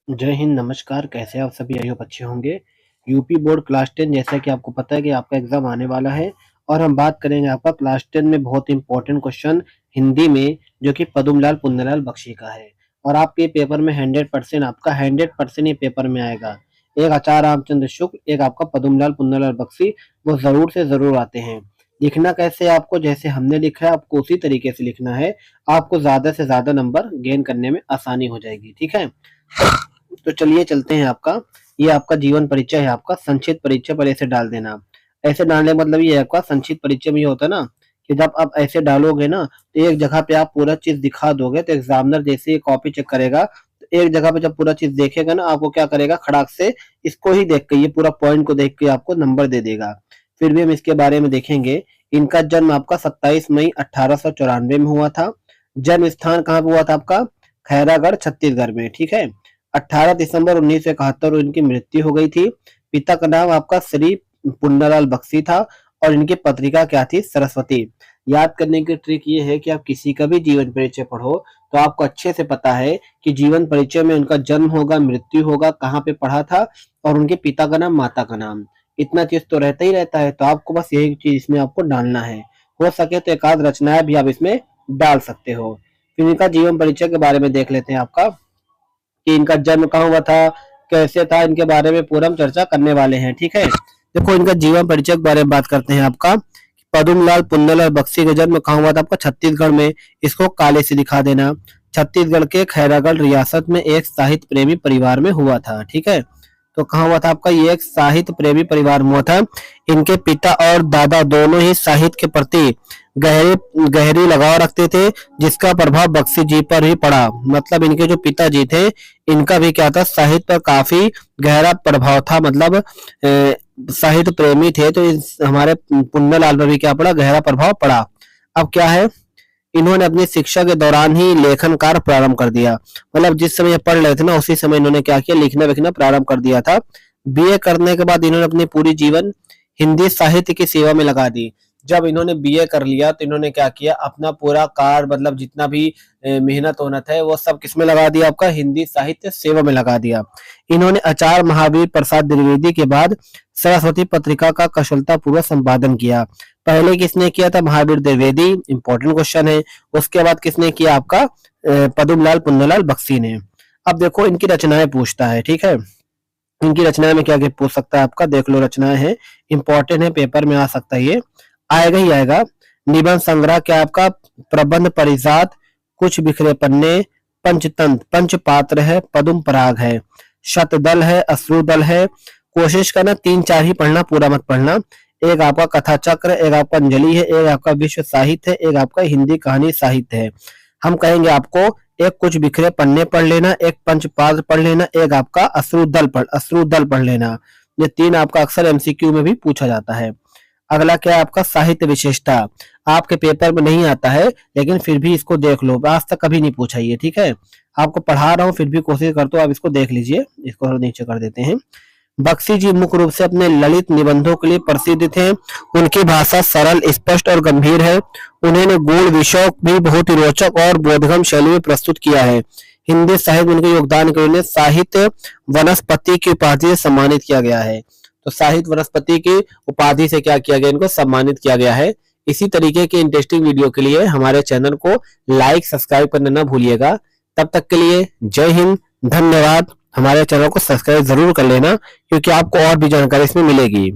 जय हिंद, नमस्कार। कैसे आप सभी? आई होप अच्छे होंगे। यूपी बोर्ड क्लास 10 जैसा कि आपको पता है कि आपका एग्ज़ाम आने वाला है और हम बात करेंगे आपका क्लास 10 में बहुत इम्पोर्टेंट क्वेश्चन हिंदी में, जो कि पद्मलाल पुन्नालाल बख्शी का है। और आपके पेपर में 100% आपका 100% ये पेपर में आएगा। एक आचार्य रामचंद्र शुक्ल, एक आपका पद्मलाल पुन्नालाल बख्शी, वो ज़रूर से ज़रूर आते हैं। लिखना कैसे है आपको? जैसे हमने लिखा है आपको उसी तरीके से लिखना है। आपको ज़्यादा से ज़्यादा नंबर गेन करने में आसानी हो जाएगी, ठीक है? तो चलिए चलते हैं आपका, ये आपका जीवन परिचय है, आपका संक्षिप्त परिचय पर ऐसे डाल देना। ऐसे डालने का मतलब ये है आपका संक्षिप्त परिचय में ये होता है ना कि जब आप ऐसे डालोगे ना तो एक जगह पे आप पूरा चीज़ दिखा दोगे तो एग्ज़ामिनर जैसे ही कॉपी चेक करेगा तो एक जगह पे जब पूरा चीज़ देखेगा ना आपको क्या करेगा, खड़ाक से इसको ही देख के, ये पूरा पॉइंट को देख के आपको नंबर दे देगा। फिर भी हम इसके बारे में देखेंगे। इनका जन्म आपका 27 मई 1894 में हुआ था। जन्म स्थान कहाँ पे हुआ था आपका? खैरागढ़, छत्तीसगढ़ में, ठीक है। 18 दिसंबर 1971 इनकी मृत्यु हो गई थी। पिता का नाम आपका श्री पुन्नालाल बख्शी था और इनकी पत्रिका क्या थी? सरस्वती। याद करने की ट्रिक ये है कि आप किसी का भी जीवन परिचय पढ़ो तो आपको अच्छे से पता है कि जीवन परिचय में उनका जन्म होगा, मृत्यु होगा, कहाँ पे पढ़ा था और उनके पिता का नाम, माता का नाम। इतना चीज तो रहता ही रहता है, तो आपको बस यही चीज इसमें आपको डालना है। हो सके तो एक आध रचनाएं भी आप इसमें डाल सकते हो। फिर इनका जीवन परिचय के बारे में देख लेते हैं आपका कि इनका जन्म कहाँ हुआ था, कैसे था, इनके बारे में पूरा हम चर्चा करने वाले हैं, ठीक है। देखो इनका जीवन परिचय के बारे में बात करते हैं आपका। पद्मलाल पुन्नालाल बख्शी का जन्म कहाँ हुआ था आपका? छत्तीसगढ़ में। इसको काले से दिखा देना। छत्तीसगढ़ के खैरागढ़ रियासत में एक साहित्य प्रेमी परिवार में हुआ था, ठीक है। तो कहाँ हुआ था आपका? ये एक साहित्य प्रेमी परिवार में हुआ था। इनके पिता और दादा दोनों ही साहित्य के प्रति गहरी लगाव रखते थे, जिसका प्रभाव बख्शी जी पर भी पड़ा। मतलब इनके जो पिताजी थे, इनका भी क्या था? साहित्य पर काफी गहरा प्रभाव था। मतलब साहित्य प्रेमी थे तो इस हमारे पुन्नालाल पर भी क्या पड़ा? गहरा प्रभाव पड़ा। अब क्या है, इन्होंने अपनी शिक्षा के दौरान ही लेखन कार्य प्रारंभ कर दिया। मतलब जिस समय ये पढ़ रहे थे ना उसी समय इन्होंने क्या किया? लिखना विखना प्रारंभ कर दिया था। बीए करने के बाद इन्होंने अपनी पूरी जीवन हिंदी साहित्य की सेवा में लगा दी। जब इन्होंने बीए कर लिया तो इन्होंने क्या किया? अपना पूरा कार्य, मतलब जितना भी मेहनत होना था वो सब किसमें लगा दिया? आपका हिंदी साहित्य सेवा में लगा दिया। इन्होंने आचार्य महावीर प्रसाद द्विवेदी के बाद सरस्वती पत्रिका का कुशलता पूर्वक संपादन किया। पहले किसने किया था? महावीर द्विवेदी, इंपॉर्टेंट क्वेश्चन है। उसके बाद किसने किया? आपका पद्मलाल पुन्नालाल बख्शी ने। अब देखो इनकी रचनाएं पूछता है, ठीक है। इनकी रचनाएं में क्या क्या पूछ सकता है आपका? देख लो, रचनाएं हैं, इंपॉर्टेंट है, पेपर में आ सकता है, ये आएगा ही आएगा। निबंध संग्रह क्या आपका? प्रबंध परिजात, कुछ बिखरे पन्ने, पंचतंत्र, पंचपात्र है, पदुम पराग है, शतदल है, अश्रुदल है। कोशिश करना 3-4 ही पढ़ना, पूरा मत पढ़ना। एक आपका कथा चक्र, एक आपका अंजलि है, एक आपका विश्व साहित्य है, एक आपका हिंदी कहानी साहित्य है। हम कहेंगे आपको एक कुछ बिखरे पन्ने पढ़ लेना, एक पंचपात्र पढ़ लेना, एक आपका अश्रुदल पढ़ लेना। ये 3 आपका अक्सर एमसीक्यू में भी पूछा जाता है। अगला क्या है आपका? साहित्य विशेषता। आपके पेपर में नहीं आता है लेकिन फिर भी इसको देख लो, आज तक कभी नहीं पूछा ये, ठीक है। आपको पढ़ा रहा हूँ फिर भी कोशिश करता हूँ, आप इसको देख लीजिए। इसको नीचे कर देते हैं। बख्शी जी मुख्य रूप से अपने ललित निबंधों के लिए प्रसिद्ध थे। उनकी भाषा सरल, स्पष्ट और गंभीर है। उन्होंने गूढ़ विषयों भी बहुत ही रोचक और बोधगम्य शैली में प्रस्तुत किया है। हिंदी साहित्य में उनके योगदान के लिए साहित्य वनस्पति की उपाधि से सम्मानित किया गया है। तो साहित्य वनस्पति की उपाधि से क्या किया गया? इनको सम्मानित किया गया है। इसी तरीके के इंटरेस्टिंग वीडियो के लिए हमारे चैनल को लाइक, सब्सक्राइब करना ना भूलिएगा। तब तक के लिए जय हिंद, धन्यवाद। हमारे चैनल को सब्सक्राइब जरूर कर लेना क्योंकि आपको और भी जानकारी इसमें मिलेगी।